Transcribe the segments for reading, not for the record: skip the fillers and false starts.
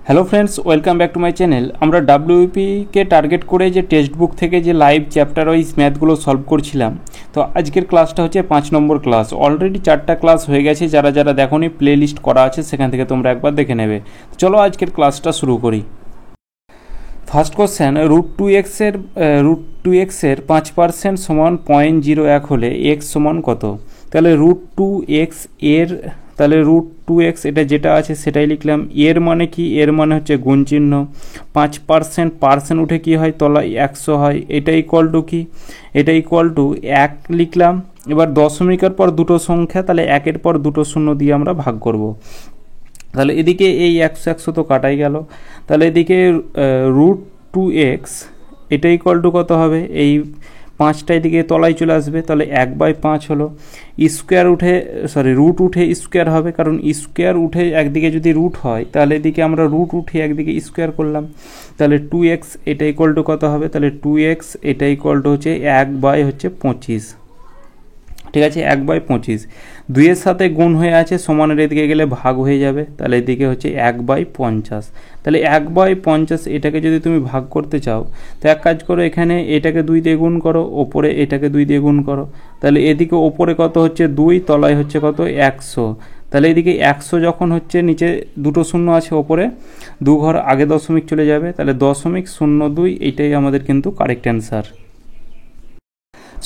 Hello friends, welcome back to my channel. আমরা ডাব্লিউপি-কে target করে যে টেক্সট বুক থেকে যে লাইভ চ্যাপ্টার ওয়াইজ ম্যাথগুলো সলভ করছিলাম, তো আজকের ক্লাসটা হচ্ছে 5 নম্বর ক্লাস। অলরেডি 4টা ক্লাস হয়ে গেছে, যারা যারা দেখোনি প্লে লিস্ট করা আছে, সেখান থেকে তোমরা একবার দেখে নেবে। চলো আজকের ক্লাসটা শুরু করি। ফার্স্ট কোশ্চেন, √2x-এর 5% সমান 0.01 হলে x সমান কত? তাহলে √2x এর, তাহলে √2x এটা যেটা আছে সেটাই লিখলাম। এর মানে কি? এর মানে হচ্ছে গুণ চিহ্ন। 5% পার্সেন্ট উঠে কি হয়? তলায় 100 হয়। এটা ইকুয়াল টু কি? এটা ইকুয়াল টু 1 লিখলাম। এবার দশমিকের পর দুটো সংখ্যা, তাহলে 1-এর পর দুটো শূন্য দিয়ে আমরা ভাগ করব। তাহলে এদিকে এই 100 তো কাটাই গেল। তাহলে এদিকে √2x এটা ইকুয়াল টু কত হবে? এই 5টা এদিকে তলায় চলে আসবে, তাহলে 1/5 হলো। স্কোয়ার উঠে, সরি, রুট উঠে স্কোয়ার হবে, কারণ স্কোয়ার উঠে একদিকে যদি রুট হয় তাহলে এদিকে আমরা রুট উঠে একদিকে স্কোয়ার করলাম। তাহলে 2x এটা ইকুয়াল টু কত হবে? তাহলে 2x এটা ইকুয়াল টু হচ্ছে 1/25। ঠিক আছে, 1/25। 2-এর সাথে গুণ হয়ে আছে, সমানের এদিকে গেলে ভাগ হয়ে যাবে, তাহলে এদিকে হচ্ছে 1/50। তাহলে 1/50 এটাকে যদি তুমি ভাগ করতে চাও, তো এক কাজ করো, এখানে এটাকে 2 দিয়ে গুণ করো, ওপরে এটাকে 2 দিয়ে গুণ করো। তাহলে এদিকে ওপরে কত হচ্ছে 2, তলায় হচ্ছে কত 100। তাহলে এদিকে 100 যখন হচ্ছে, নিচে দুটো শূন্য আছে, ওপরে 2 ঘর আগে দশমিক চলে যাবে, তাহলে 0.02, এইটাই আমাদের কিন্তু কারেক্ট অ্যান্সার।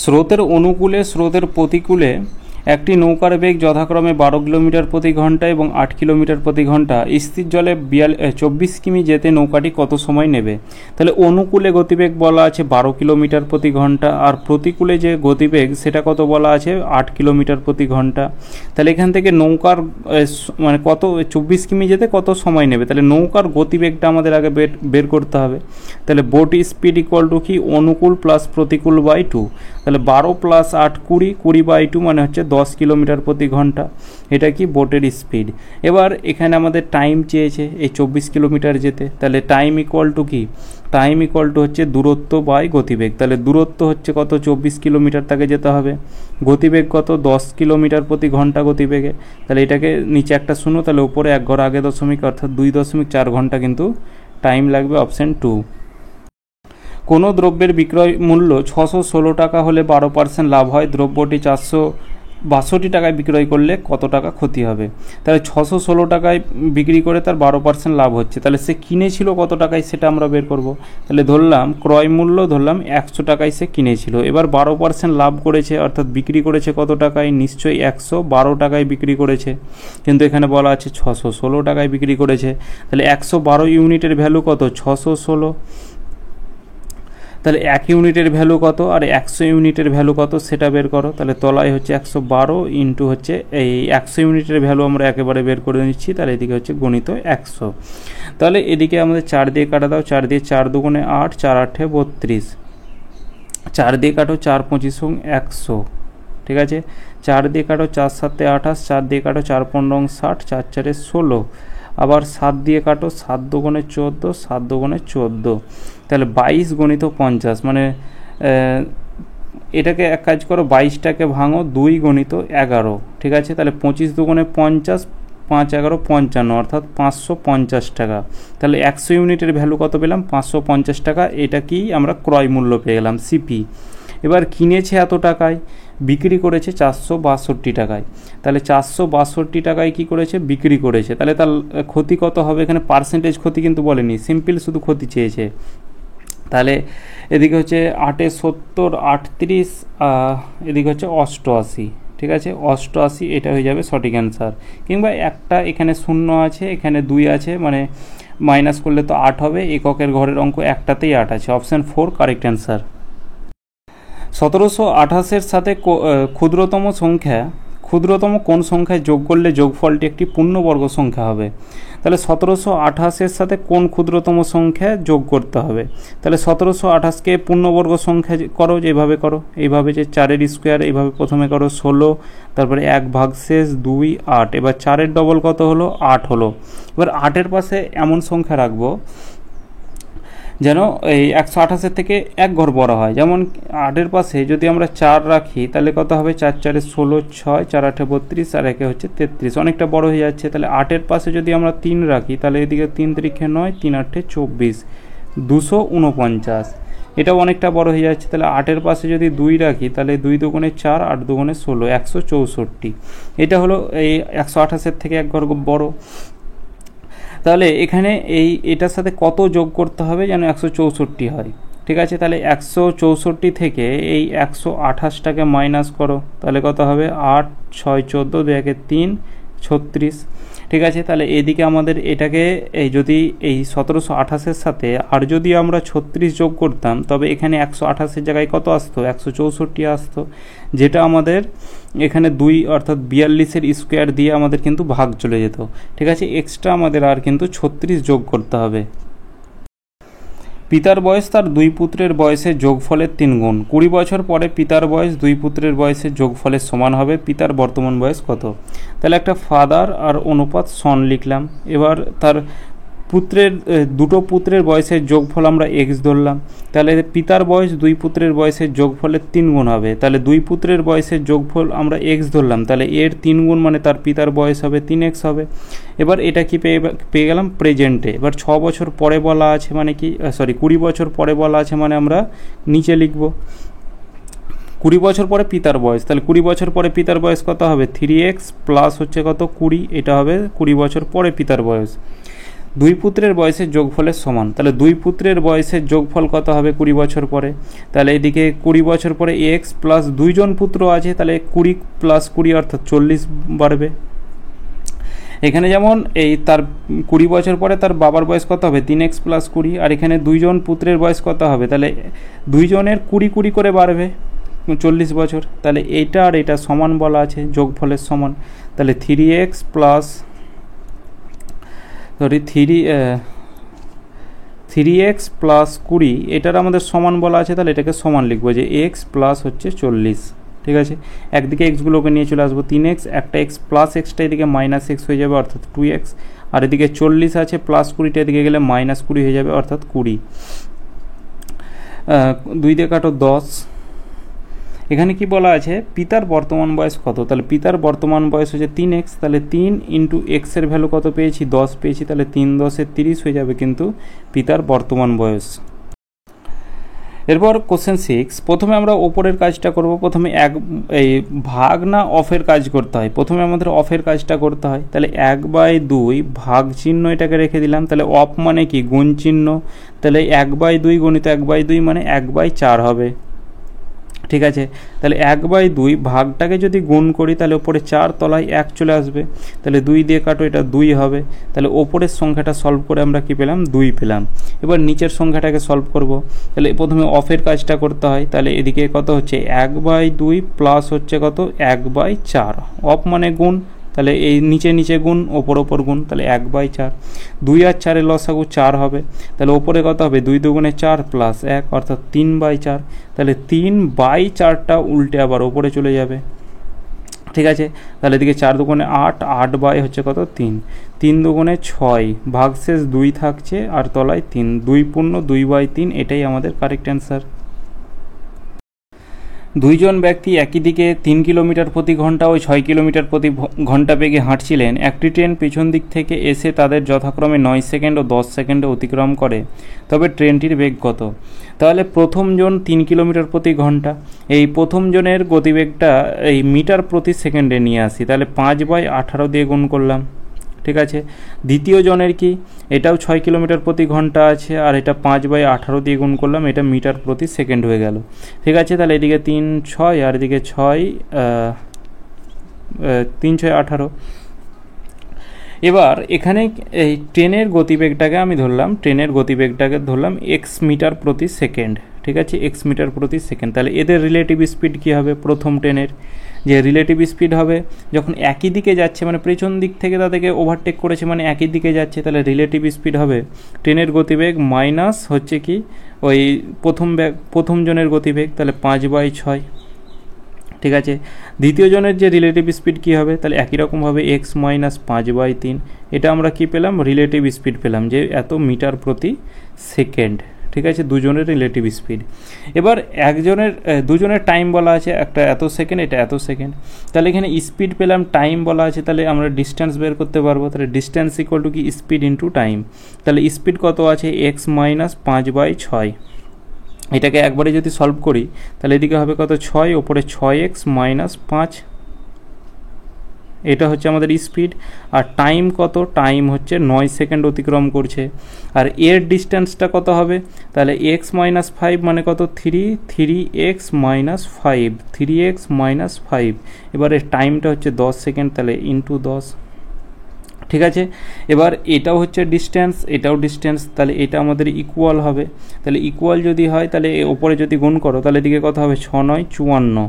স্রোতের অনুকূলে স্রোতের প্রতিকূলে একটি নৌকার বেগ যথাক্রমে 12 কিলোমিটার প্রতি ঘন্টা এবং 8 কিলোমিটার প্রতি ঘন্টা। স্থির জলে 24 কিমি যেতে নৌকাটি কত সময় নেবে? তাহলে অনুকূলে গতিবেগ বলা আছে 12 কিলোমিটার প্রতি ঘন্টা, আর প্রতিকূলে যে গতিবেগ সেটা কত বলা আছে? 8 কিলোমিটার প্রতি ঘন্টা। তাহলে এখান থেকে নৌকার মানে কত, 24 কিমি যেতে কত সময় নেবে? তাহলে নৌকার গতিবেগটা আমাদের আগে বের করতে হবে। তাহলে বোট স্পিড ইকুয়াল টু কি? অনুকূল প্লাস প্রতিকূল বাই 2। তাহলে 12 + 8 20, 20/2 মানে হচ্ছে 10 কিলোমিটার প্রতি ঘন্টা। এটা কি? বোটের স্পিড। এবার এখানে আমাদের টাইম চেয়েছে এই 24 কিলোমিটার যেতে, তাহলে টাইম ইকুয়াল টু কি? টাইম ইকুয়াল টু হচ্ছে দূরত্ব বাই গতিবেগ। তাহলে দূরত্ব হচ্ছে কত? 24 কিলোমিটার, তাকে যেতে হবে। গতিবেগ কত? 10 কিলোমিটার প্রতি ঘন্টা গতিবেগে। তাহলে এটাকে নিচে একটা শূন্য, তাহলে উপরে 1 ঘর আগে দশমিক, অর্থাৎ 2.4 ঘন্টা কিন্তু টাইম লাগবে, অপশান 2। কোনো দ্রব্যের বিক্রয় মূল্য 616 টাকা হলে 12% লাভ হয়। দ্রব্যটি 462 টাকায় বিক্রয় করলে কত টাকা ক্ষতি হবে? তাহলে 616 টাকায় বিক্রি করে তার 12% লাভ হচ্ছে, তাহলে সে কিনেছিল কত টাকায় সেটা আমরা বের করব। তাহলে ধরলাম ক্রয় মূল্য, ধরলাম 100 টাকায় সে কিনেছিল। এবার 12% লাভ করেছে, অর্থাৎ বিক্রি করেছে কত টাকায়? নিশ্চয়ই 112 টাকায় বিক্রি করেছে, কিন্তু এখানে বলা আছে 616 টাকায় বিক্রি করেছে। তাহলে 112 ইউনিটের ভ্যালু কত? 616। তাহলে 1 ইউনিটের ভ্যালু কত আর 100 ইউনিটের ভ্যালু কত সেটা বের করো। তাহলে তলায় হচ্ছে 112 ইন্টু হচ্ছে এই 100 ইউনিটের ভ্যালু আমরা একেবারে বের করে নিচ্ছি, তাহলে এদিকে হচ্ছে গণিত 100। তাহলে এদিকে আমাদের 4 দিয়ে কাটা দাও, 4 দিয়ে 4 দুগুণে 8, 4 8 32, 4 দিয়ে কাটো 4 25 100। ঠিক আছে, 4 দিয়ে কাটো 4 7 28, 4 দিয়ে কাটো 4 15 60, 4 4 16, আবার 7 দিয়ে কাটো 7 দুগুণে 14, 7 দুগুণে 14, তাহলে 22 গণিত 50। মানে এটাকে এক কাজ করো, 22টাকে ভাঙো, 2 গণিত 11। ঠিক আছে, তাহলে 25 দুগুণে 50, 5 11 55, অর্থাৎ 550 টাকা। তাহলে 100 ইউনিটের ভ্যালু কত পেলাম? 550 টাকা। এটা কি? আমরা ক্রয় মূল্য পেয়ে গেলাম, সিপি। এবার কিনেছে এত টাকায়, বিক্রি করেছে 462 টাকায়। তাহলে 462 টাকায় কি করেছে? বিক্রি করেছে। তাহলে তার ক্ষতি কত হবে? এখানে পার্সেন্টেজ ক্ষতি কিন্তু বলেনি, সিম্পল শুধু ক্ষতি চেয়েছে। তাহলে এদিকে হচ্ছে 8 এ 70, 38, এদিকে হচ্ছে 88। ঠিক আছে, 88, এটা হয়ে যাবে সঠিক অ্যান্সার। কিংবা একটা এখানে শূন্য আছে, এখানে 2 আছে, মানে মাইনাস করলে তো 8 হবে। এককের ঘরের অঙ্ক একটাতেই 8 আছে, অপশান 4 কারেক্ট অ্যান্সার। 1728-এর সাথে ক্ষুদ্রতম কোন সংখ্যায় যোগ করলে যোগফলটি একটি পূর্ণবর্গ সংখ্যা হবে? তাহলে 1728-এর সাথে কোন ক্ষুদ্রতম সংখ্যা যোগ করতে হবে? তাহলে 1728কে পূর্ণবর্গ সংখ্যা করো, যেভাবে করো, এইভাবে যে 4-এর স্কোয়ার, এইভাবে প্রথমে করো 16, তারপরে 1 ভাগশেষ 2 8, এবার 4-এর ডবল কত হলো? 8 হলো। এবার 8-এর পাশে এমন সংখ্যা রাখবো যেন এই 128-এর থেকে এক ঘর বড় হয়। যেমন 8-এর পাশে যদি আমরা 4 রাখি তাহলে কত হবে, 4 4 16, 6 4 8 32 আর 1 হচ্ছে 33, অনেকটা বড় হয়ে যাচ্ছে। তাহলে 8-এর পাশে যদি আমরা 3 রাখি তাহলে এদিকে 3 3 9, 3 8 24, 249, এটাও অনেকটা বড় হয়ে যাচ্ছে। তাহলে 8-এর পাশে যদি 2 রাখি তাহলে 2 দুগুণে 4, 8 দুগুণে 16, 164। এটা হলো এই 128-এর থেকে এক ঘর বড়। তাহলে এখানে এটার সাথে কত যোগ করতে হবে যেন 164 হয়। ঠিক আছে, তাহলে 164 থেকে এই 128টাকে মাইনাস করো, তাহলে কত হবে, 8 6 14, 2 1 3, 36। ঠিক আছে, তাহলে এদিকে আমাদের এটাকে যদি এই 1728-এর সাথে আর যদি আমরা 36 যোগ করতাম তবে এখানে 128-এর জায়গায় কত আসতো, 164 আসতো, যেটা আমাদের এখানে 2 অর্থাৎ 42-এর স্কোয়ার দিয়ে আমাদের কিন্তু ভাগ চলে যেত। ঠিক আছে, এক্সট্রা আমাদের আর কিন্তু 36 যোগ করতে হবে। পিতার বয়স তার 2 পুত্রের বয়সের যোগফলের 3 গুণ। 20 বছর পরে পিতার বয়স 2 পুত্রের বয়সের যোগফলের সমান হবে। পিতার বর্তমান বয়স কত? তাহলে একটা ফাদার আর অনুপাত সন লিখলাম। এবার তার পুত্রের দুটো পুত্রের বয়সের যোগফল আমরা এক্স ধরলাম। তাহলে পিতার বয়স 2 পুত্রের বয়সের যোগফলের 3 গুণ হবে। তাহলে 2 পুত্রের বয়সের যোগফল আমরা এক্স ধরলাম, তাহলে এর 3 গুণ মানে তার পিতার বয়স হবে 3x হবে। এবার এটা কি পেয়ে গেলাম প্রেজেন্টে। এবার 6 বছর পরে বলা আছে মানে কি, 20 বছর পরে বলা আছে মানে আমরা নিচে লিখব 20 বছর পরে পিতার বয়স। তাহলে 20 বছর পরে পিতার বয়স কত হবে, 3x প্লাস হচ্ছে কত 20, এটা হবে 20 বছর পরে পিতার বয়স। 2 পুত্রের বয়সের যোগফলের সমান। তাহলে 2 পুত্রের বয়সের যোগফল কত হবে 20 বছর পরে। তাহলে এদিকে 20 বছর পরে এক্স প্লাস 2 জন পুত্র আছে, তাহলে 20 প্লাস 20 অর্থাৎ 40 বাড়বে। এখানে যেমন তার 20 বছর পরে তার বাবার বয়স কত হবে, 3x প্লাস 20, আর এখানে 2 জন পুত্রের বয়স কত হবে, তাহলে 2 জনের 20 করে বাড়বে 40 বছর। তাহলে এইটা আর এটা সমান বলা আছে, যোগফলের সমান। তাহলে 3x প্লাস 3x প্লাস 20 এটার আমাদের সমান বলা আছে, তাহলে এটাকে সমান লিখবো যে x প্লাস হচ্ছে 40। ঠিক আছে, একদিকে এক্সগুলোকে নিয়ে চলে আসবো, 3x একটা x প্লাস এক্সটা এদিকে মাইনাস এক্স হয়ে যাবে অর্থাৎ 2x, আর এদিকে 40 আছে প্লাস 20টা এদিকে গেলে মাইনাস 20 হয়ে যাবে অর্থাৎ 20। 2 দিয়ে কাটো 10। এখানে কি বলা আছে, পিতার বর্তমান বয়স কত? তাহলে পিতার বর্তমান বয়স হচ্ছে 3x, তাহলে 3 ইন্টু এক্সের ভ্যালু কত পেয়েছি, 10 পেয়েছি, তাহলে 3 10 30 হয়ে যাবে কিন্তু পিতার বর্তমান বয়স। এরপর কোশ্চেন 6, প্রথমে আমরা ওপরের কাজটা করব। প্রথমে ভাগ না অফের কাজ করতে হয়, প্রথমে আমাদের অফের কাজটা করতে হয়। তাহলে 1/2 ভাগ চিহ্ন এটাকে রেখে দিলাম, তাহলে অফ মানে কি গুণ চিহ্ন, তাহলে 1/2 গণিত 1/2 মানে 1/4 হবে। ঠিক আছে, তাহলে 1/2 ভাগটাকে যদি গুণ করি তাহলে ওপরে 4 তলায় 1 চলে আসবে, তাহলে 2 দিয়ে কাটো, এটা 2 হবে। তাহলে ওপরের সংখ্যাটা সলভ করে আমরা কি পেলাম, 2 পেলাম। এবার নিচের সংখ্যাটাকে সলভ করব। তাহলে প্রথমে অফের কাজটা করতে হয়, তাহলে এদিকে কত হচ্ছে 1/2 প্লাস হচ্ছে কত 1/4, অফ মানে গুণ, তাহলে এই নিচে গুণ ওপর গুণ, তাহলে 1/4। 2 আর 4 লসাগু 4 হবে, তাহলে ওপরে কত হবে 2 দুগুণে 4 প্লাস 1 অর্থাৎ 3/4। তাহলে 3/4টা উল্টে আবার ওপরে চলে যাবে। ঠিক আছে, তাহলে এদিকে 4 দুগুণে 8, 8 হচ্ছে কত 3, 3 দুগুণে 6, ভাগশেষ 2 থাকছে আর তলায় 3, 2 পূর্ণ 2/3, এটাই আমাদের কারেক্ট অ্যান্সার। 2 জন ব্যক্তি একই দিকে 3 কিলোমিটার প্রতি ঘন্টা ও 6 কিলোমিটার প্রতি ঘন্টা বেগে হাঁটছিলেন। একটি ট্রেন পেছন দিক থেকে এসে তাদের যথাক্রমে 9 সেকেন্ড ও 10 সেকেন্ডে অতিক্রম করে, তবে ট্রেনটির বেগ কত? তাহলে প্রথম জন 3 কিলোমিটার প্রতি ঘন্টা, এই প্রথম জনের গতিবেগটা এই মিটার প্রতি সেকেন্ডে নিয়ে আসি, তাহলে 5/18 দিয়ে গুণ করলাম। ঠিক আছে, দ্বিতীয় জনের কি, এটাও 6 কিলোমিটার প্রতি ঘন্টা আছে আর এটা 5/18 দিয়ে গুণ করলাম, এটা মিটার প্রতি সেকেন্ড হয়ে গেল। ঠিক আছে, তাহলে এদিকে 3 6 আর এদিকে 3 6 18। এবার এখানে এই ট্রেনের গতিবেগটাকে আমি ধরলাম x মিটার প্রতি সেকেন্ড। ঠিক আছে, x মিটার প্রতি সেকেন্ড। তাহলে এদের রিলেটিভ স্পিড কী হবে, প্রথম ট্রেনের যে রিলেটিভ স্পিড হবে যখন একই দিকে যাচ্ছে, মানে পেছন দিক থেকে তাদেরকে ওভারটেক করেছে মানে একই দিকে যাচ্ছে, তাহলে রিলেটিভ স্পিড হবে ট্রেনের গতিবেগ মাইনাস হচ্ছে কি ওই প্রথম জনের গতিবেগ, তাহলে 5/6। ঠিক আছে, দ্বিতীয় জনের যে রিলেটিভ স্পিড কী হবে, তাহলে একই রকমভাবে x মাইনাস 5/3, এটা আমরা কি পেলাম, রিলেটিভ স্পিড পেলাম যে এত মিটার প্রতি সেকেন্ড। ঠিক আছে, দুজনের রিলেটিভ স্পিড। এবার দুজনের টাইম বলা আছে, একটা এত সেকেন্ড, এটা এত সেকেন্ড। তাহলে এখানে স্পিড পেলাম, টাইম বলা আছে, তাহলে আমরা ডিস্টেন্স বের করতে পারবো। তাহলে ডিস্টেন্স ইকুয়াল টু কি স্পিড ইন্টু টাইম। তাহলে স্পিড কত আছে, এক্স মাইনাস 5/6। এটাকে একবারে যদি সলভ করি তাহলে এদিকে হবে কত, 6, ওপরে 6x মাইনাস 5, এটা হচ্ছে আমাদের স্পিড। আর টাইম কত, টাইম হচ্ছে 9 সেকেন্ড অতিক্রম করছে। আর এর ডিস্টেন্সটা কত হবে, তাহলে x মাইনাস 5 মানে কত, 3x মাইনাস 5, 3x মাইনাস 5। এবারে টাইমটা হচ্ছে 10 সেকেন্ড, তাহলে ইন্টু 10। ঠিক আছে, এবার এটাও হচ্ছে ডিস্টেন্স, এটাও ডিস্টেন্স, তাহলে এটা আমাদের ইকুয়াল হবে। তাহলে ইকুয়াল যদি হয় তাহলে ওপরে যদি গুণ করো তাহলে এদিকে কত হবে, 6 9 54,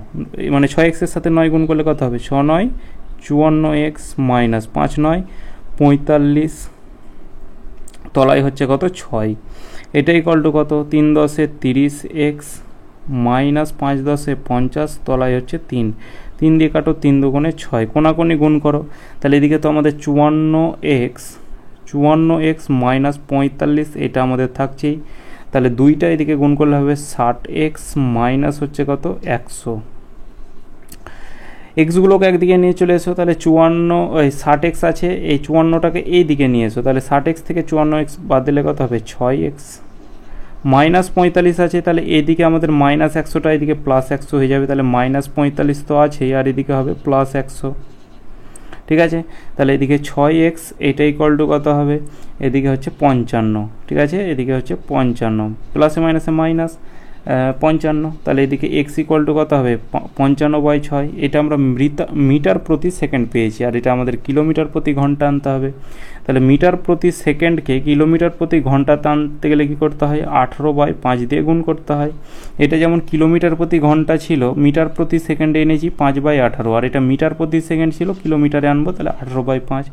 মানে 6x এর সাথে 9 গুণ করলে কত হবে, 6 9 54x মাইনাস 5 9 45, তলায় হচ্ছে কত, 6। এটা ইকুয়াল টু কত, 3 10 30x মাইনাস 5 10 50, তলায় হচ্ছে 3। 3 দিয়ে কাটো, 3 দুগুণে 6, কোনাকুনি গুণ করো। তাহলে এদিকে তো আমাদের 54x মাইনাস 45, এটা আমাদের থাকছেই। তাহলে দুইটা এদিকে গুণ করলে হবে 60x মাইনাস হচ্ছে কত, 100। এক্সগুলোকে একদিকে নিয়ে চলে এসো, তাহলে 60x আছে, এই 54টাকে এই দিকে নিয়ে এসো, তাহলে 60x থেকে 54x বাদ দিলে কত হবে, 6x। মাইনাস 45 আছে, তাহলে এদিকে আমাদের মাইনাস 100টা এদিকে প্লাস 100 হয়ে যাবে, তাহলে মাইনাস 45 তো আছেই, আর এদিকে হবে প্লাস 100। ঠিক আছে, তাহলে এদিকে 6x, এটা ইকুয়াল টু কত হবে, এদিকে হচ্ছে 55। ঠিক আছে, এদিকে হচ্ছে 55, প্লাসে মাইনাসে মাইনাস 55। তাহলে এদিকে এক্স ইকুয়াল টু কত হবে, 55/6। এটা আমরা মিটার প্রতি সেকেন্ড পেয়েছি, আর এটা আমাদের কিলোমিটার প্রতি ঘন্টা আনতে হবে। তাহলে মিটার প্রতি সেকেন্ডকে কিলোমিটার প্রতি ঘন্টাতে আনতে গেলে কী করতে হয়, 18/5 দিয়ে গুণ করতে হয়। এটা যেমন কিলোমিটার প্রতি ঘন্টা ছিল, মিটার প্রতি সেকেন্ডে এনেছি 5/18, আর এটা মিটার প্রতি সেকেন্ড ছিল, কিলোমিটারে আনবো, তাহলে 18/5।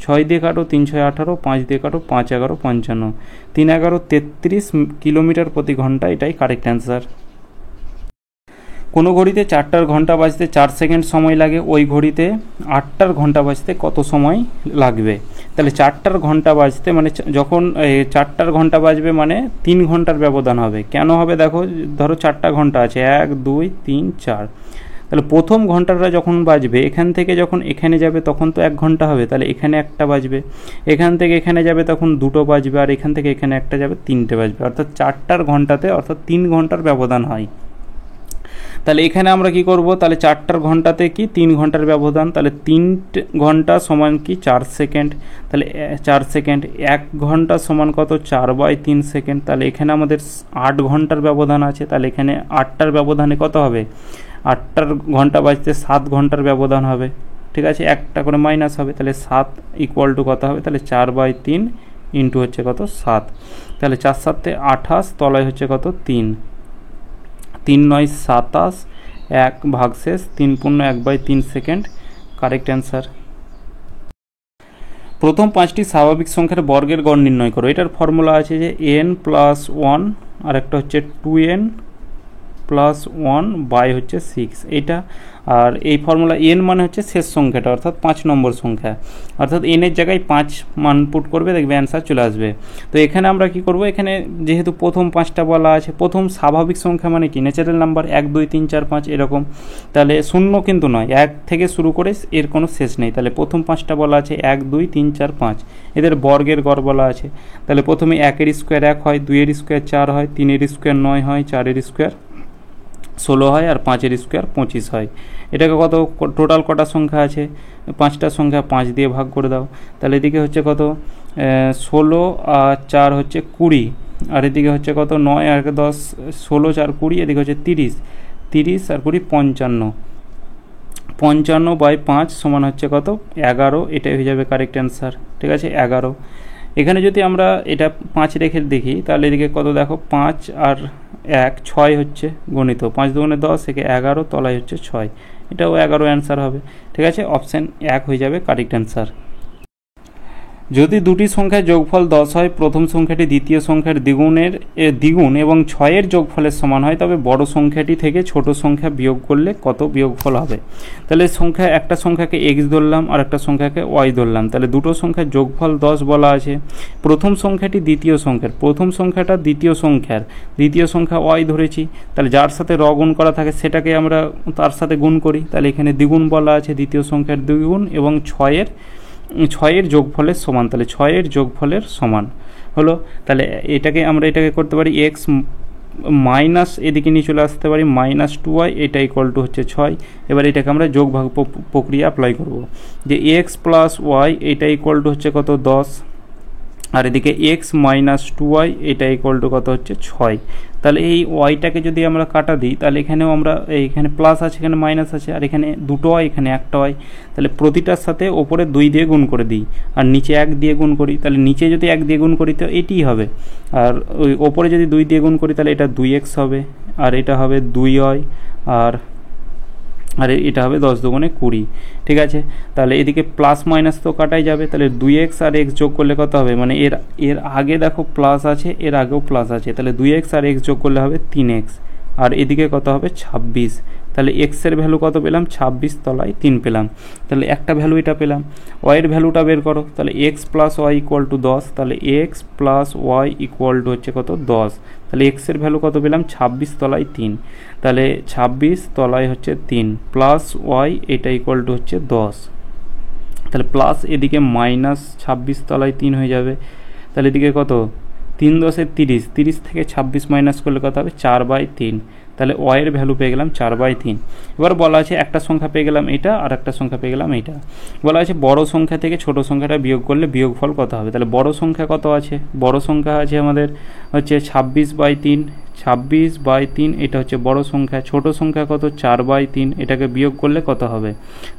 6 দিয়ে কাটো, 3 6 18, 5 দিয়ে কাটো, 5 11 55, 3 11 33 কিলোমিটার প্রতি ঘন্টা, এটাই কারেক্ট অ্যান্সার। কোনো ঘড়িতে 4টার ঘন্টা বাজতে 4 সেকেন্ড সময় লাগে, ওই ঘড়িতে 8টার ঘন্টা বাজতে কত সময় লাগবে? তাহলে 4টার ঘন্টা বাজতে মানে যখন 4টার ঘন্টা বাজবে মানে 3 ঘন্টার ব্যবধান হবে। কেন হবে দেখো, ধরো 4টা ঘন্টা আছে, 1 2 3 4, তাহলে প্রথম ঘন্টাটা যখন বাজবে এখান থেকে যখন এখানে যাবে তখন তো 1 ঘন্টা হবে, তাহলে এখানে একটা বাজবে, এখান থেকে এখানে যাবে তখন 2টো বাজবে, আর এখান থেকে এখানে একটা যাবে 3টে বাজবে, অর্থাৎ 4টার ঘন্টাতে অর্থাৎ 3 ঘন্টার ব্যবধান হয়। তাহলে এখানে আমরা কি করব, তাহলে 4টার ঘন্টাতে কি 3 ঘন্টার ব্যবধান, তাহলে 3 ঘন্টা সমান কি 4 সেকেন্ড, তাহলে 4 সেকেন্ড। 1 ঘন্টা সমান কত, 4/3 সেকেন্ড। তাহলে এখানে আমাদের 8 ঘন্টার ব্যবধান আছে, তাহলে এখানে 8টার ব্যবধানে কত হবে, 8টার ঘন্টা বাজতে 7 ঘন্টার ব্যবধান হবে। ঠিক আছে, একটা করে মাইনাস হবে, তাহলে 7 ইকুয়াল টু কত হবে, তাহলে 4/3 ইন্টু হচ্ছে কত, 7। তাহলে 4 7 28, তলায় হচ্ছে কত, 3। 3 9 27, 1 ভাগশেষ 3 পূর্ণ 1/3 সেকেন্ড, কারেক্ট অ্যান্সার। প্রথম 5টি স্বাভাবিক সংখ্যার বর্গের গড় নির্ণয় করো। এটার ফর্মুলা আছে যে n+1, আর একটা হচ্ছে 2n+1 বাই হচ্ছে 6, এইটা। আর এই ফর্মুলা n মানে হচ্ছে শেষ সংখ্যাটা, অর্থাৎ 5 নম্বর সংখ্যা, অর্থাৎ n এর জায়গায় 5 মান পুট করবে, দেখবে অ্যান্সার চলে আসবে। তো এখানে আমরা কি করব, এখানে যেহেতু প্রথম 5টা বলা আছে, প্রথম স্বাভাবিক সংখ্যা মানে কি, ন্যাচারাল নাম্বার 1 2 3 4 5 এরকম, তাহলে শূন্য কিন্তু নয়, 1 থেকে শুরু করে এর কোনো শেষ নেই। তাহলে প্রথম 5টা বলা আছে 1 2 3 4 5, এদের বর্গের গড় বলা আছে। তাহলে প্রথমে 1 এর স্কোয়ার 1 হয়, 2 এর স্কোয়ার 4 হয়, 3 এর স্কোয়ার 9 হয়, 4 এর স্কোয়ার 16 হয়, আর 5 এর স্কোয়ার 25 হয়। এটাকে কত, টোটাল কটা সংখ্যা আছে, 5টা সংখ্যা, 5 দিয়ে ভাগ করে দাও। তাহলে এদিকে হচ্ছে কত, 16 আর 4 হচ্ছে 20, আর এদিকে হচ্ছে কত, 9 আর 10, 16 4 20, এদিকে হচ্ছে 30, 30 আর 20 55, 55/5 সমান হচ্ছে কত, 11, এটাই হয়ে যাবে কারেক্ট অ্যান্সার। ঠিক আছে, 11। এখানে যদি আমরা এটা 5 রেখে দেখি তাহলে এদিকে কত দেখো, 5 আর 1 6 হচ্ছে গণিত, 5 2 10, একে 11, তলায় হচ্ছে 6, এটাও 11 অ্যান্সার হবে। ঠিক আছে, অপশান 1 হয়ে যাবে কারেক্ট অ্যান্সার। যদি দুটি সংখ্যার যোগফল 10 হয়, প্রথম সংখ্যাটি দ্বিতীয় সংখ্যার দ্বিগুণ এবং 6-এর যোগফলের সমান হয়, তবে বড় সংখ্যাটি থেকে ছোট সংখ্যা বিয়োগ করলে কত বিয়োগফল হবে? তাহলে একটা সংখ্যাকে x ধরলাম আর একটা সংখ্যাকে y ধরলাম, তাহলে দুটো সংখ্যার যোগফল 10 বলা আছে। প্রথম সংখ্যাটি দ্বিতীয় সংখ্যার, প্রথম সংখ্যাটা দ্বিতীয় সংখ্যা y ধরেছি, তাহলে যার সাথে গুণ করা থাকে সেটাকে আমরা তার সাথে গুণ করি, তাহলে এখানে দ্বিগুণ বলা আছে, দ্বিতীয় সংখ্যার দ্বিগুণ এবং 6-এর যোগফলের সমান, তাহলে 6-এর যোগফলের সমান হলো। তাহলে এটাকে করতে পারি x মাইনাস, এদিকে নিয়ে চলে আসতে পারি -2y, এটা ইকুয়াল টু হচ্ছে 6। এবার এটাকে আমরা যোগ ভাগ প্রক্রিয়া অ্যাপ্লাই করব, যে x প্লাস ওয়াই এটা ইকুয়াল টু হচ্ছে কত 10, আর এদিকে x মাইনাস 2y এটা ইকুয়াল টু কত হচ্ছে 6। তাহলে এই ওয়াইটাকে যদি আমরা কাটা দিই, তাহলে এখানেও আমরা এইখানে প্লাস আছে, এখানে মাইনাস আছে, আর এখানে দুটো ওয়াই, এখানে একটা ওয়াই, তাহলে প্রতিটার সাথে ওপরে 2 দিয়ে গুণ করে দিই আর নিচে 1 দিয়ে গুণ করি, তাহলে নিচে যদি 1 দিয়ে গুণ করি তো এটিই হবে, আর ওই ওপরে যদি 2 দিয়ে গুণ করি তাহলে এটা 2x হবে, আর এটা হবে 2y, আর এটা হবে 10 দুগুণে 20। ঠিক আছে, তাহলে এদিকে প্লাস মাইনাস তো কাটাই যাবে, তাহলে 2x আর x যোগ করলে কত হবে, মানে এর আগে দেখো প্লাস আছে, এর আগেও প্লাস আছে, তাহলে 2x আর x যোগ করলে হবে 3x, আর এদিকে কত হবে 26। তাহলে x এর ভ্যালু কত পেলাম, 26 তলায় 3 পেলাম, তাহলে একটা ভ্যালু এটা পেলাম। y এর ভ্যালুটা বের করো, তাহলে x plus Y equal to 10, তাহলে x plus Y equal to হচ্ছে কত 10, তাহলে x এর ভ্যালু কত পেলাম 26 তলায় 3, তাহলে 26 তলায় হচ্ছে 3 প্লাস ওয়াই এটা ইকুয়াল টু হচ্ছে 10, তাহলে প্লাস এদিকে মাইনাস 26 তলায় 3 হয়ে যাবে, তাহলে এদিকে কত 3 10 30, 30 থেকে 26 মাইনাস করলে কত হবে 4/3, তাহলে y এর ভ্যালু পেয়ে গেলাম 4/3। এবার বলা আছে একটা সংখ্যা পেয়ে গেলাম এটা, আর একটা সংখ্যা পেয়ে গেলাম এটা। বলা আছে বড় সংখ্যা থেকে ছোট সংখ্যাটা বিয়োগ করলে বিয়োগফল কত হবে। তাহলে বড় সংখ্যা কত আছে, বড় সংখ্যা আছে আমাদের হচ্ছে 26/3, 26/3 এটা হচ্ছে বড় সংখ্যা। ছোট সংখ্যা কত 4/3, এটাকে বিয়োগ করলে কত হবে,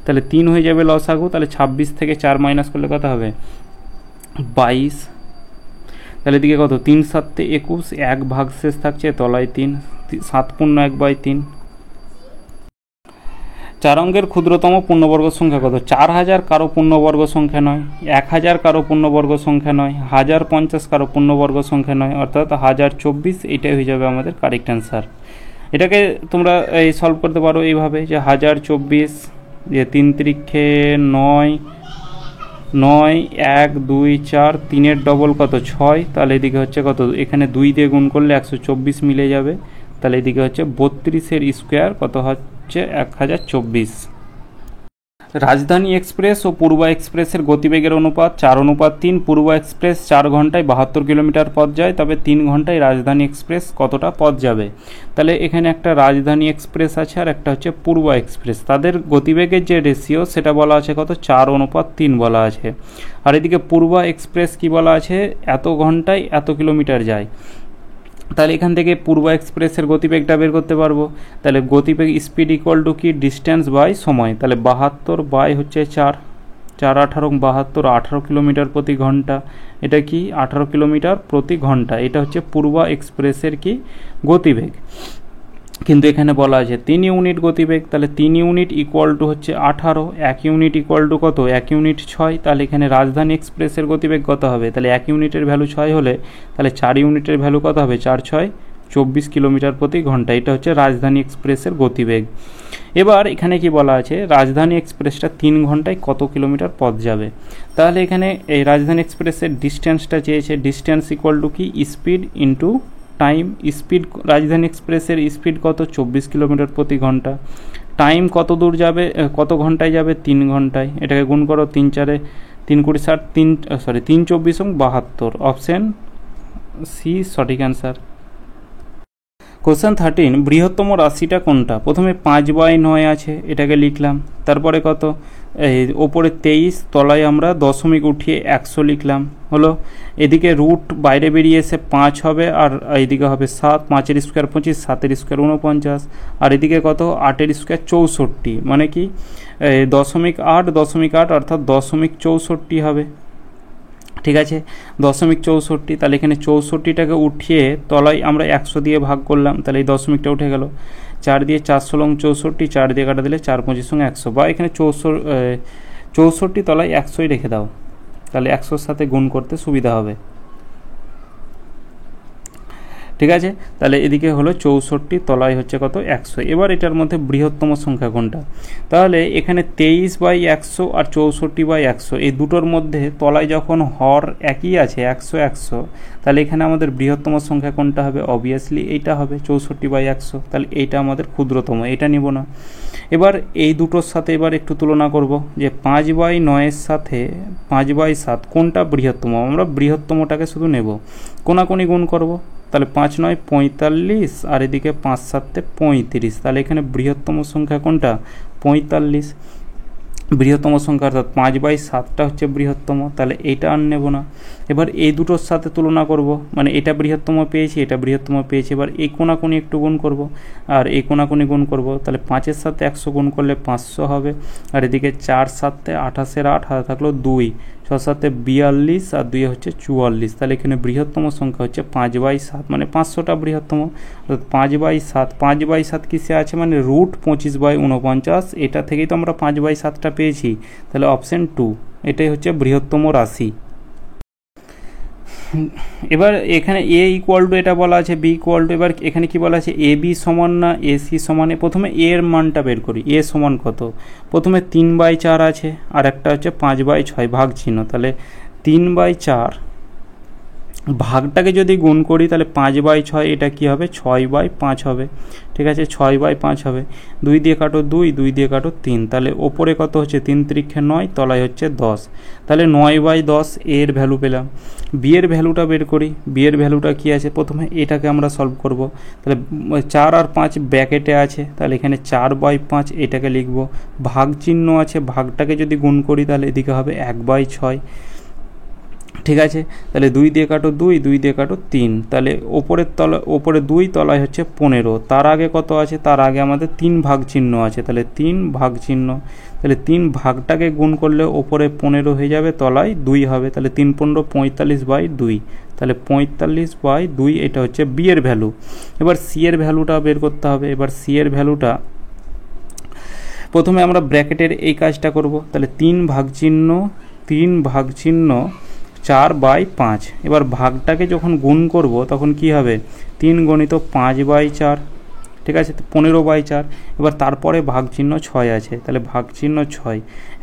তাহলে 3 হয়ে যাবে লসাগু, তাহলে 26 থেকে 4 মাইনাস করলে কত হবে 22, তাহলে এদিকে কত 3 7 21, 1 ভাগ শেষ থাকছে তলায় 3, 7 পূর্ণ 1/3। 4 অঙ্কের ক্ষুদ্রতম পূর্ণবর্গ সংখ্যা কত, 4000 কারো পূর্ণবর্গ সংখ্যা নয়, 1000 কারো পূর্ণবর্গ সংখ্যা নয়, 1050 কারো পূর্ণবর্গ সংখ্যা নয়, অর্থাৎ 1024, এটাই হয়ে যাবে আমাদের কারেক্ট অ্যান্সার। এটাকে তোমরা সলভ করতে পারো এইভাবে, যে 1024 যে 3 তিরিক্ষে 9, 9 1 2 4, 3-এর ডবল কত 6, তাহলে এদিকে হচ্ছে কত, এখানে 2 দিয়ে গুণ করলে 124 মিলে যাবে, তাহলে এদিকে হচ্ছে 32-এর স্কোয়ার কত হচ্ছে 1024। রাজধানী এক্সপ্রেস ও পূর্ব এক্সপ্রেসের গতিবেগের অনুপাত 4:3। পূর্ব এক্সপ্রেস 4 ঘন্টায় 72 কিলোমিটার পথ যায়, তবে 3 ঘন্টায় রাজধানী এক্সপ্রেস কতটা পথ যাবে। তাহলে এখানে একটা রাজধানী এক্সপ্রেস আছে আর একটা হচ্ছে পূর্ব এক্সপ্রেস, তাদের গতিবেগের যে রেশিও সেটা বলা আছে কত 4:3 বলা আছে। আর এদিকে পূর্ব এক্সপ্রেস কি বলা আছে, এত ঘন্টায় এত কিলোমিটার যায়। তাহলে এখান থেকে পূর্ব এক্সপ্রেসের গতিবেগটা বের করতে পারবো। তাহলে গতিবেগ স্পিড ইকুয়াল টু কি, ডিস্টেন্স বাই সময়। তাহলে 72 বাই হচ্ছে 4, 4 18 72, 18 কিলোমিটার প্রতি ঘন্টা। এটা কি 18 কিলোমিটার প্রতি ঘন্টা, এটা হচ্ছে পূর্ব এক্সপ্রেসের কি গতিবেগ। কিন্তু এখানে বলা আছে 3 ইউনিট গতিবেগ, তাহলে 3 ইউনিট ইকুয়াল টু হচ্ছে 18, 1 ইউনিট ইকুয়াল টু কত, 1 ইউনিট 6। তাহলে এখানে রাজধানী এক্সপ্রেসের গতিবেগ কত হবে, তাহলে 1 ইউনিটের ভ্যালু 6 হলে তাহলে 4 ইউনিটের ভ্যালু কত হবে, 4 6 24 কিলোমিটার প্রতি ঘন্টা। এটা হচ্ছে রাজধানী এক্সপ্রেসের গতিবেগ। এবার এখানে কি বলা আছে, রাজধানী এক্সপ্রেসটা 3 ঘন্টায় কত কিলোমিটার পথ যাবে। তাহলে এখানে এই রাজধানী এক্সপ্রেসের ডিস্টেন্সটা চেয়েছে, ডিস্টেন্স ইকুয়াল টু কি, স্পিড ইন্টু টাইম। স্পিড রাজধানী এক্সপ্রেসের স্পিড কত 24 কিলোমিটার প্রতি ঘন্টা। টাইম কত দূর যাবে, কত ঘন্টায় যাবে, 3 ঘন্টায়। এটাকে গুণ করো, 3 4 3 20 60 3 24 এবং 72, অপশন সি সঠিক অ্যান্সার। কোশ্চেন 13, বৃহত্তম রাশিটা কোনটা। প্রথমে 5/9 আছে, এটাকে লিখলাম। তারপরে কত, ওপরে 23, তলায় আমরা দশমিক উঠিয়ে 100 লিখলাম, হলো। এদিকে রুট বাইরে বেরিয়ে এসে 5 হবে, আর এইদিকে হবে 7, 5-এর স্কোয়ার 25, 7-এর স্কোয়ার 49, আর এদিকে কত 8-এর স্কোয়ার 64, মানে কি 0.8 অর্থাৎ 0.64 হবে। ঠিক আছে, 0.64। তাহলে এখানে 64টাকে উঠিয়ে তলায় আমরা 100 দিয়ে ভাগ করলাম, তাহলে এই দশমিকটা উঠে গেল। 4 দিয়ে 4 × 64, 4 দিয়ে কাটা দিলে 4 × 25 = 100, বা এখানে 64 তলায় 100ই রেখে দাও। তাহলে 100-র সাথে গুণ করতে সুবিধা হবে। ঠিক আছে, তাহলে এদিকে হলো 64, তলায় হচ্ছে কত 100। এবার এটার মধ্যে বৃহত্তম সংখ্যা কোনটা? তাহলে এখানে 23/100 আর 64/100 এই দুটোর মধ্যে তলায় যখন হর একই আছে 100 100, তাহলে এখানে আমাদের বৃহত্তম সংখ্যা কোনটা হবে? অবভিয়াসলি এইটা হবে 64/100। তাহলে এইটা আমাদের ক্ষুদ্রতম, এটা নিব না। এবার এই দুটোর সাথে এবার একটু তুলনা করব যে 5/9-এর সাথে 5/7 কোনটা বৃহত্তম। আমরা বৃহত্তমটাকে শুধু নেব, কোনাকুনি গুণ করব। তাহলে 5×9 45 আর এদিকে 5×7 35। তাহলে এখানে বৃহত্তম সংখ্যা কোনটা? 45 বৃহত্তম সংখ্যা, অর্থাৎ 5/7টা হচ্ছে বৃহত্তম। তাহলে এইটা আর নেব না। এবার এই দুটোর সাথে তুলনা করব, মানে এটা বৃহত্তম পেয়েছি, এটা বৃহত্তম পেয়েছি। এবার এই কোনাকুনি একটু গুণ করব আর এই কোনাকুনি গুণ করব। তাহলে 5-এর সাথে 100 গুণ করলে 500 হবে, আর এদিকে 4×7 28-এর 8 হাতে থাকলো 2, 6×7 42 আর 2 হচ্ছে 44। তাহলে এখানে বৃহত্তম সংখ্যা হচ্ছে 5/7, মানে 500টা বৃহত্তম। অর্থাৎ 5/7, 5/7 কিসে আছে? মানে √25/49। এটা থেকেই তো আমরা 5/7টা পেয়েছি। তাহলে অপশন 2 এটাই হচ্ছে বৃহত্তম রাশি। এবার এখানে a ইকুয়াল টু এটা বলা আছে, b ইকুয়াল টু, এবার এখানে কি বলা আছে? ab সমান না ac সমান? প্রথমে a এর মানটা বের করি। a সমান কত? প্রথমে 3/4 আছে আর একটা হচ্ছে 5/6 ভাগ চিহ্ন। তাহলে 3/4 ভাগটাকে যদি গুণ করি তাহলে 5/6, এটা কি হবে? 6/5 হবে। ঠিক আছে, 6/5 হবে। 2 দিয়ে কাটো 2, 2 দিয়ে কাটো 3। তাহলে ওপরে কত হচ্ছে? 3 3 9, তলায় হচ্ছে 10। তাহলে 9/10 এর ভ্যালু পেলাম। বি এর ভ্যালুটা বের করি। বি এর ভ্যালুটা কি আছে? প্রথমে এটাকে আমরা সলভ করব। তাহলে 4 আর 5 ব্র্যাকেটে আছে, তাহলে এখানে 4/5 এটাকে লিখব। ভাগ চিহ্ন আছে, ভাগটাকে যদি গুণ করি তাহলে এদিকে হবে 1/6। ঠিক আছে, তাহলে 2 দিয়ে কাটো 2, 2 দিয়ে কাটো 3। তাহলে ওপরে 2, তলায় হচ্ছে 15। তার আগে কত আছে? তার আগে আমাদের 3 ভাগ চিহ্ন আছে, তাহলে 3 ভাগ চিহ্ন। তাহলে 3 ভাগটাকে গুণ করলে ওপরে 15 হয়ে যাবে, তলায় 2 হবে। তাহলে 3 15 45/2। তাহলে 45/2 এটা হচ্ছে বি এর ভ্যালু। এবার সি এর ভ্যালুটা বের করতে হবে। এবার সি এর ভ্যালুটা প্রথমে আমরা ব্র্যাকেটের এই কাজটা করব। তাহলে 3 ভাগ চিহ্ন 4/5। এবার ভাগটাকে যখন গুণ করব তখন কি হবে? 3 × 5/4। ঠিক আছে, 15/4। এবার তারপরে ভাগ চিহ্ন 6 আছে, তাহলে ভাগ চিহ্ন 6।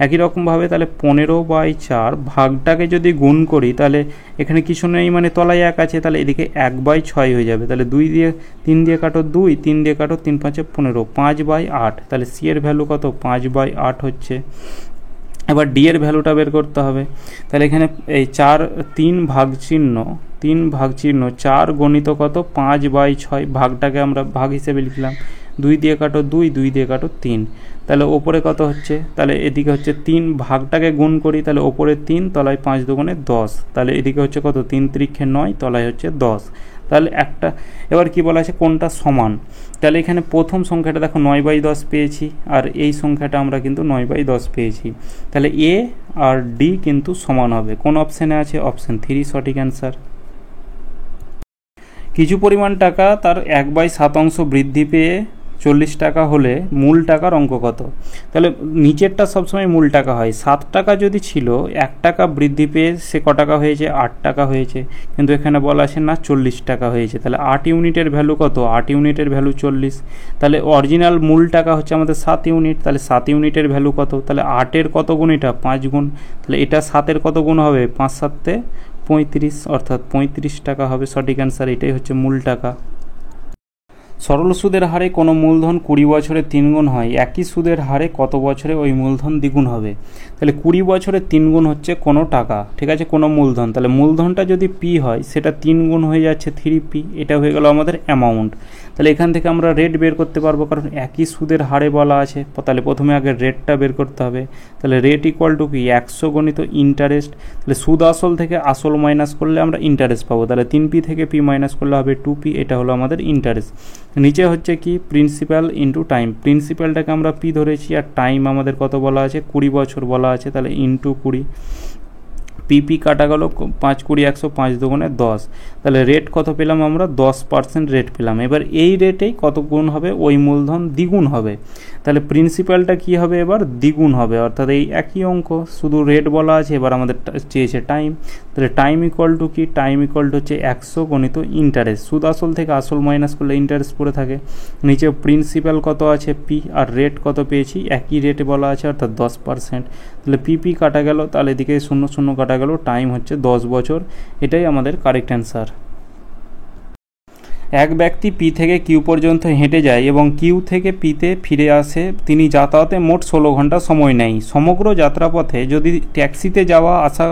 একই রকমভাবে তাহলে 15/4 ভাগটাকে যদি গুণ করি তাহলে এখানে কিছু নেই, মানে তলায় 1 আছে, তাহলে এদিকে 1/6 হয়ে যাবে। তাহলে 3 দিয়ে কাটো 2, 3 দিয়ে কাটো 3 5 15, 5/8। তাহলে সি এর ভ্যালু কত? 5/8 হচ্ছে। এবার ডি এর ভ্যালুটা বের করতে হবে। তাহলে এখানে এই 3 ভাগ চিহ্ন 4 গণিত কত? 5/6। ভাগটাকে আমরা ভাগ হিসেবে লিখলাম। 2 দিয়ে কাটো 2, 2 দিয়ে কাটো 3। তাহলে ওপরে কত হচ্ছে? তাহলে এদিকে হচ্ছে 3, ভাগটাকে গুণ করি তাহলে ওপরে 3, তলায় 5 দুগুণে 10। তাহলে এদিকে হচ্ছে কত? 3 3 9, তলায় হচ্ছে 10। তাহলে একটা, এবার কি বলা আছে? কোনটা সমান? তাহলে এখানে প্রথম সংখ্যাটা দেখো 9/10 পেয়েছি, আর এই সংখ্যাটা আমরা কিন্তু 9/10 পেয়েছি। তাহলে এ আর ডি কিন্তু সমান হবে। কোন অপশানে আছে? অপশান 3 সঠিক অ্যান্সার। কিছু পরিমাণ টাকা তার 1/7 বৃদ্ধি পেয়ে 40 টাকা হলে মূল টাকার অঙ্ক কত? তাহলে নিচেরটা সবসময় মূল টাকা হয়। 7 টাকা যদি ছিল, 1 টাকা বৃদ্ধি পেয়ে সে ক টাকা হয়েছে? 8 টাকা হয়েছে। কিন্তু এখানে বলা আছে না 40 টাকা হয়েছে। তাহলে 8 ইউনিটের ভ্যালু কত? 8 ইউনিটের ভ্যালু 40। তাহলে অরিজিনাল মূল টাকা হচ্ছে আমাদের 7 ইউনিট। তাহলে 7 ইউনিটের ভ্যালু কত? তাহলে 8-এর কত গুণ? এটা 5 গুণ। তাহলে এটা 7-এর কত গুণ হবে? 5×7 35, অর্থাৎ 35 টাকা হবে সঠিক অ্যান্সার। এটাই হচ্ছে মূল টাকা। সরল সুদের হারে কোনো মূলধন 20 বছরে 3 গুণ হয়, একই সুদের হারে কত বছরে ওই মূলধন দ্বিগুণ হবে? তাহলে 20 বছরে 3 গুণ হচ্ছে কোনো টাকা, ঠিক আছে, কোনো মূলধন। তাহলে মূলধনটা যদি পি হয় সেটা 3 গুণ হয়ে যাচ্ছে 3p। এটা হয়ে গেল আমাদের অ্যামাউন্ট। তাহলে এখান থেকে আমরা রেট বের করতে পারবো, কারণ একই সুদের হারে বলা আছে। তাহলে প্রথমে আগে রেটটা বের করতে হবে। তাহলে রেট ইকুয়াল টু কি? 100 গণিত ইন্টারেস্ট। তাহলে সুদ আসল থেকে আসল মাইনাস করলে আমরা ইন্টারেস্ট পাবো। তাহলে 3p থেকে p মাইনাস করলে হবে 2p। এটা হলো আমাদের ইন্টারেস্ট। নিচে হচ্ছে কি? Principal into time. প্রিন্সিপালটাকে আমরা পি ধরেছি, আর টাইম আমাদের কত বলা আছে? 20 বছর বলা আছে। তাহলে ইন্টু 20। পিপি কাটা গেল 5 20 100, 5 দুগুণে 10, তাহলে রেট কত পেলাম আমরা 10% রেট পেলাম। এবার এই রেটেই কত গুণ হবে, ওই মূলধন দ্বিগুণ হবে, তাহলে প্রিন্সিপালটা কি হবে এবার দ্বিগুণ হবে, অর্থাৎ এই একই অঙ্ক, শুধু রেট বলা আছে, এবার আমাদের চেয়েছে টাইম, তাহলে টাইম ইকুয়াল টু কি, টাইম ইকুয়াল টু হচ্ছে 100 গণিত ইন্টারেস্ট, সুদ আসল থেকে আসল মাইনাস করলে ইন্টারেস্ট পড়ে থাকে, নিচে প্রিন্সিপাল কত আছে পি, আর রেট কত পেয়েছি একই রেটে বলা আছে অর্থাৎ 10%, তাহলে পিপি কাটা গেল, তাহলে এদিকে 0 0 কাটা গেল, টাইম হচ্ছে 10 বছর, এটাই আমাদের কারেক্ট অ্যান্সার। এক ব্যক্তি পি থেকে কিউ পর্যন্ত হেঁটে যায় এবং কিউ থেকে পিতে ফিরে আসে, তিনি যাতায়াতে মোট 16 ঘন্টা সময় নেয়। সমগ্র যাত্রাপথে যদি ট্যাক্সিতে যাওয়া আসা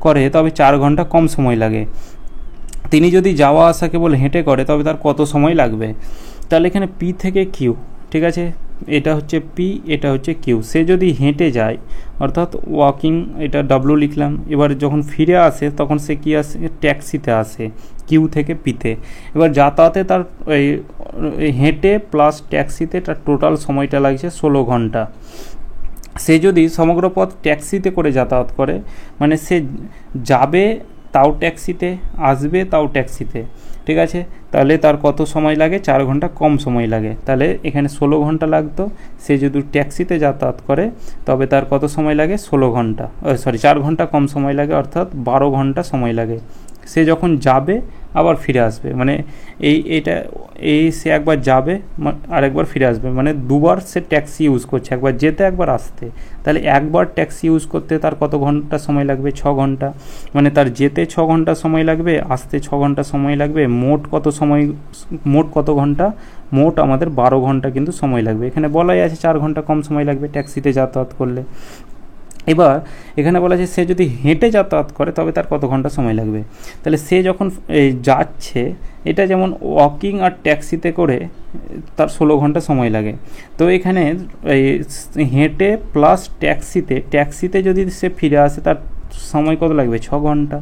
করে তবে 4 ঘন্টা কম সময় লাগে। তিনি যদি যাওয়া আসা কেবল হেঁটে করে তবে তার কত সময় লাগবে? তাহলে এখানে পি থেকে কিউ, ঠিক আছে, এটা হচ্ছে পি, এটা হচ্ছে কিউ। সে যদি হেঁটে যায় অর্থাৎ ওয়াকিং, এটা ডাব্লু লিখলাম। এবার যখন ফিরে আসে তখন সে কি আসে, ট্যাক্সিতে আসে কিউ থেকে পিতে। এবার যাতায়াতে তার হেঁটে প্লাস ট্যাক্সিতে তার টোটাল সময়টা লাগছে 16 ঘন্টা। সে যদি সমগ্র পথ ট্যাক্সিতে করে যাতায়াত করে, মানে সে যাবে তাও ট্যাক্সিতে, আসবে তাও ট্যাক্সিতে, ঠিক আছে, তাহলে তার কত সময় লাগে, 4 ঘন্টা কম সময় লাগে। তাহলে এখানে 16 ঘন্টা লাগতো, সে যদি ট্যাক্সিতে যাতায়াত করে তবে তার কত সময় লাগে, 16 ঘন্টা, 4 ঘন্টা কম সময় লাগে, অর্থাৎ 12 ঘন্টা সময় লাগে। সে যখন যাবে আবার ফিরে আসবে, মানে সে একবার যাবে আর একবার ফিরে আসবে, মানে দুবার সে ট্যাক্সি ইউজ করছে, একবার যেতে একবার আসতে। তাহলে একবার ট্যাক্সি ইউজ করতে তার কত ঘন্টা সময় লাগবে, 6 ঘন্টা, মানে তার যেতে 6 ঘন্টা সময় লাগবে, আসতে 6 ঘন্টা সময় লাগবে, মোট কত ঘন্টা, মোট আমাদের 12 ঘন্টা কিন্তু সময় লাগবে। এখানে বলাই আছে 4 ঘন্টা কম সময় লাগবে ট্যাক্সিতে যাতায়াত করলে। এবার এখানে বলা আছে সে যদি হেঁটে যাতায়াত করে তবে তার কত ঘন্টা সময় লাগবে। তাহলে সে যখন যাচ্ছে, এটা যেমন ওয়াকিং আর ট্যাক্সিতে করে তার 16 ঘন্টা সময় লাগে। তো এখানে হেঁটে প্লাস ট্যাক্সিতে যদি সে ফিরে আসে তার সময় কত লাগবে, 6 ঘন্টা।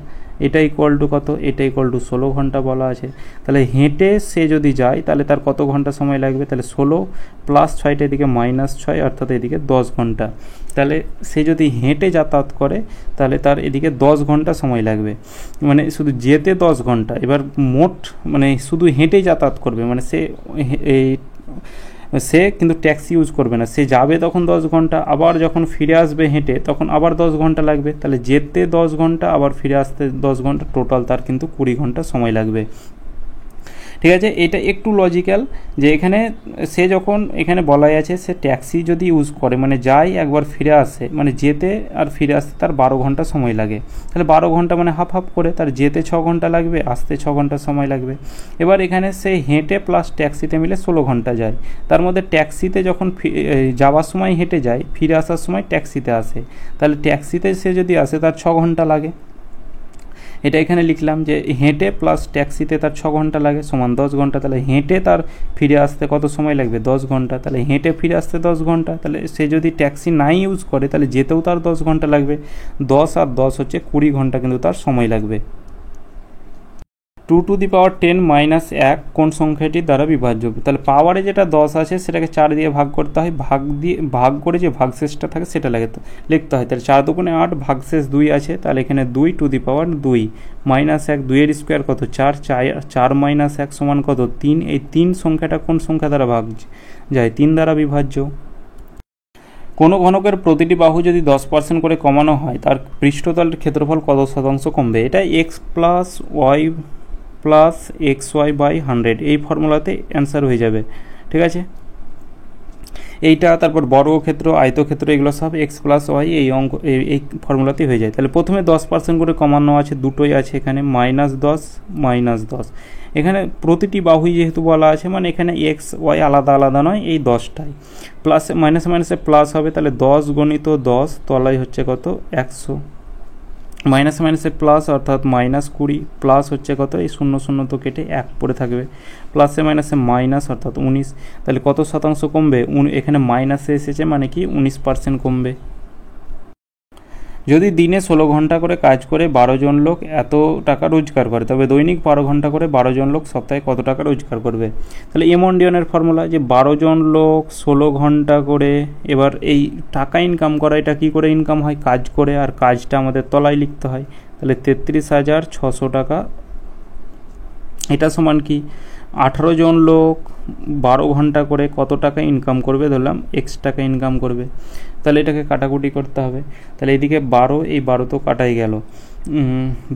এটা ইকুয়াল টু কত, এটা ইকুয়াল টু 16 ঘন্টা বলা আছে। তাহলে হেঁটে সে যদি যায় তাহলে তার কত ঘন্টা সময় লাগবে, তাহলে 16 প্লাস 6টা এদিকে -6, অর্থাৎ এদিকে 10 ঘন্টা। তাহলে সে যদি হেঁটে যাতায়াত করে তাহলে তার এদিকে 10 ঘন্টা সময় লাগবে, মানে শুধু যেতে 10 ঘন্টা। এবার মোট মানে শুধু হেঁটেই যাতায়াত করবে, মানে সে কিন্তু ট্যাক্সি ইউজ করবে না, সে যাবে তখন 10 ঘন্টা, আবার যখন ফিরে আসবে হেঁটে তখন আবার 10 ঘন্টা লাগবে। তাহলে যেতে 10 ঘন্টা, আবার ফিরে আসতে 10 ঘন্টা, টোটাল তার কিন্তু 20 ঘন্টা সময় লাগবে, ঠিক আছে। এটা একটু লজিক্যাল, যে এখানে সে যখন এখানে বলাই আছে সে ট্যাক্সি যদি ইউজ করে, মানে যায় একবার ফিরে আসে, মানে যেতে আর ফিরে আসতে তার 12 ঘন্টা সময় লাগে। তাহলে 12 ঘন্টা মানে হাফ হাফ করে, তার যেতে 6 ঘন্টা লাগবে, আসতে 6 ঘন্টা সময় লাগবে। এবার এখানে সে হেঁটে প্লাস ট্যাক্সিতে মিলে 16 ঘন্টা যায়। তার মধ্যে ট্যাক্সিতে যখন যাওয়ার সময় হেঁটে যায়, ফিরে আসার সময় ট্যাক্সিতে আসে, তাহলে ট্যাক্সিতে সে যদি আসে তার 6 ঘন্টা লাগে। এটা এখানে লিখলাম যে হেঁটে প্লাস ট্যাক্সিতে তার 6 ঘন্টা লাগে সমান 10 ঘন্টা। তাহলে হেঁটে তার ফিরে আসতে কত সময় লাগবে, 10 ঘন্টা। তাহলে হেঁটে ফিরে আসতে 10 ঘন্টা। তাহলে সে যদি ট্যাক্সি নাই ইউজ করে তাহলে যেতেও তার 10 ঘন্টা লাগবে। 10 আর 10 হচ্ছে 20 ঘন্টা কিন্তু তার সময় লাগবে। 2 টু দি পাওয়ার 10 মাইনাস 1 কোন সংখ্যাটির দ্বারা বিভাজ্য? তাহলে পাওয়ারে যেটা 10 আছে সেটাকে 4 দিয়ে ভাগ করতে হয়, ভাগ করে যে ভাগশেষটা থাকে সেটা লিখতে হয়। তাহলে 4 দুগুণে 8, ভাগশেষ 2 আছে, তাহলে এখানে 2 টু দি পাওয়ার 2 মাইনাস 1, 2 এর স্কোয়ার কত 4, 4 মাইনাস 1 সমান কত 3। এই 3 সংখ্যাটা কোন সংখ্যা দ্বারা ভাগ যায়, 3 দ্বারা বিভাজ্য। কোনো ঘনকের প্রতিটি বাহু যদি 10% করে কমানো হয় তার পৃষ্ঠতলের ক্ষেত্রফল কত শতাংশ কমবে? এটা x plus Y plus XY by 100, এই ফর্মুলাতে অ্যান্সার হয়ে যাবে, ঠিক আছে। এইটা তারপর বর্গক্ষেত্র, আয়তক্ষেত্র, এগুলো সব x প্লাস ওয়াই এই ফর্মুলাতেই হয়ে যায়। তাহলে প্রথমে 10% করে কমানো আছে, দুটোই আছে এখানে, -10 -10। এখানে প্রতিটি বাহুই যেহেতু বলা আছে, মানে এখানে এক্স ওয়াই আলাদা আলাদা নয়, এই 10টাই প্লাস মাইনাসে মাইনাসে প্লাস হবে। তাহলে 10 গুণিত 10 তলায় হচ্ছে কত 100, মাইনাসে মাইনাসে প্লাস অর্থাৎ -20, প্লাস হচ্ছে কত, এই 0 0 তো কেটে 1 পড়ে থাকবে, প্লাসে মাইনাসে মাইনাস অর্থাৎ 19। তাহলে কত শতাংশ কমবে, এখানে মাইনাসে এসেছে মানে কি 19% কমবে। যদি দিনে 16 ঘন্টা করে কাজ করে 12 জন লোক এত টাকা রোজগার করে, তবে দৈনিক 12 ঘন্টা করে 12 জন লোক সপ্তাহে কত টাকা রোজগার করবে। তাহলে এমন্ডিয়নের ফর্মুলা যে 12 জন লোক 16 ঘন্টা করে, এবার এই টাকা ইনকাম করা, এটা কী করে ইনকাম হয়? কাজ করে, আর কাজটা আমাদের তলায় লিখতে হয়। তাহলে 33,600 টাকা। এটা সমান কি 18 জন লোক 12 ঘন্টা করে কত টাকা ইনকাম করবে? ধরলাম এক্স টাকা ইনকাম করবে। তাহলে এটাকে কাটাকুটি করতে হবে। তাহলে এইদিকে 12, এই 12 তো কাটাই গেল,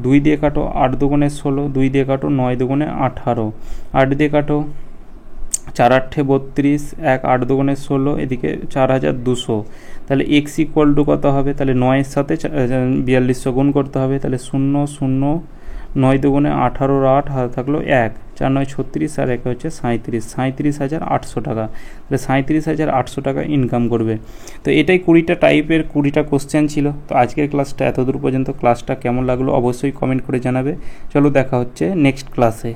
2 দিয়ে কাটো, 8 দুগুণে 16, 2 দিয়ে কাটো, 9 দুগুণে 18, 8 দিয়ে কাটো, 4 8 32, 1 8 দুগুণে 16, এদিকে 4200। তাহলে এক্স ইকুয়াল টু কত হবে? তাহলে 9-এর সাথে 4200 গুণ করতে হবে। তাহলে 0 0, 9 দুগুণে 18, 8 হাতে থাকলো 1, 4 9 36, আর 1 হচ্ছে 37,800 টাকা। তাহলে 37,800 টাকা ইনকাম করবে। তো এটাই 20টা টাইপের 20টা কোশ্চেন ছিল। তো আজকের ক্লাসটা এতদূর পর্যন্ত। ক্লাসটা কেমন লাগলো অবশ্যই কমেন্ট করে জানাবে। চলো দেখা হচ্ছে নেক্সট ক্লাসে।